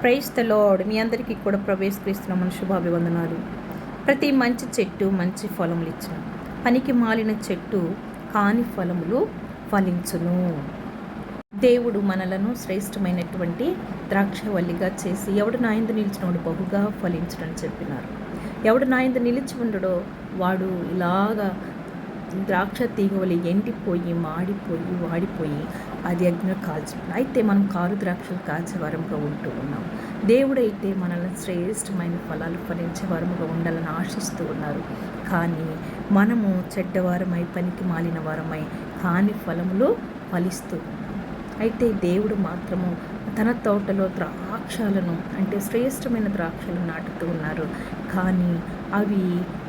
Praise the lord. మీ అందరికీ కూడా ప్రవేశిస్తున్నామని శుభాభివందనాలు. ప్రతి మంచి చెట్టు మంచి ఫలములు ఇచ్చును, పనికి మాలిన చెట్టు కాని ఫలములు ఫలించును. దేవుడు మనలను శ్రేష్టమైనటువంటి ద్రాక్షవల్లిగా చేసి ఎవడు నా యందు నిలిచినోడు బహుగా ఫలించునని చెప్పినారు. ఎవడు నా యందు నిలిచి ఉండడో వాడు ఇలాగా ద్రాక్ష తీగవలి ఎండిపోయి మాడిపోయి వాడిపోయి అది అగ్నిలో కాల్చుకున్నాం. అయితే మనం కారు ద్రాక్షలు కాల్చే వరంగా ఉంటూ ఉన్నాం. దేవుడైతే మనల్ని శ్రేష్టమైన ఫలాలు ఫలించే వరముగా ఉండాలని ఆశిస్తూ ఉన్నారు. కానీ మనము చెడ్డవారమై పనికి మాలిన వారమై కాని ఫలములు ఫలిస్తూ ఉన్నాం. అయితే దేవుడు మాత్రము తన తోటలో ద్రాక్షలను అంటే శ్రేష్టమైన ద్రాక్షలు నాటుతూ ఉన్నారు. కానీ అవి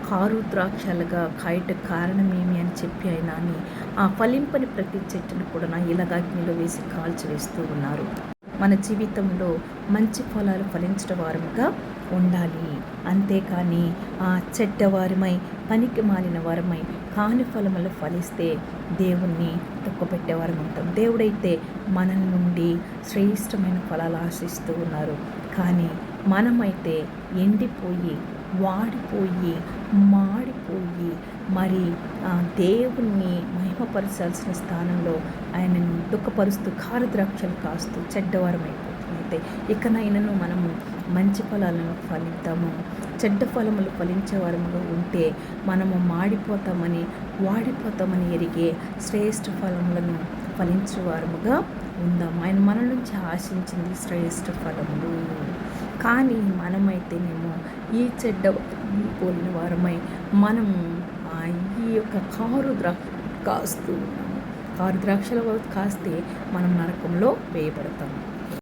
కారు ద్రాక్షలుగా కాయట కారణమేమి అని చెప్పి అని ఆ ఫలింపని ప్రతి చెట్టును కూడా ఇలాగ అగ్నిలో వేసి కాల్చివేస్తూ ఉన్నారు. మన జీవితంలో మంచి ఫలాలు ఫలించడం వారముగా ఉండాలి. అంతేకాని ఆ చెడ్డవారమై పనికి మాలిన వారమై కాని ఫలములు ఫలిస్తే దేవుణ్ణి తొక్కపెట్టేవారం ఉంటాం. దేవుడైతే మన నుండి శ్రేష్టమైన ఫలాలు ఆశిస్తూ ఉన్నారు. కానీ మనమైతే ఎండిపోయి వాడిపోయి మాడిపోయి మరి దేవుణ్ణి మహిమపరచాల్సిన స్థానంలో ఆయనను దుఃఖపరుస్తూ కారుద్రాక్షలు కాస్తూ చెడ్డవారమైపోతుంది. అయితే ఇకనైనాను మనము మంచి ఫలాలను ఫలిద్దాము. చెడ్డ ఫలములు ఫలించే వారముగా ఉంటే మనము మాడిపోతామని వాడిపోతామని ఎరిగే శ్రేష్ఠ ఫలములను ఫలించే వారముగా ఉందాం. ఆయన మన నుంచి ఆశించింది శ్రేష్ఠ ఫలములు. కానీ మనమైతేనేమో ఈ చెడ్డ పోలిన వారమై మనము ఈ యొక్క కారు ద్రాక్ష కాస్తూ ఉన్నాము. కారు ద్రాక్షల కాస్తే మనం నరకంలో వేయబడతాము.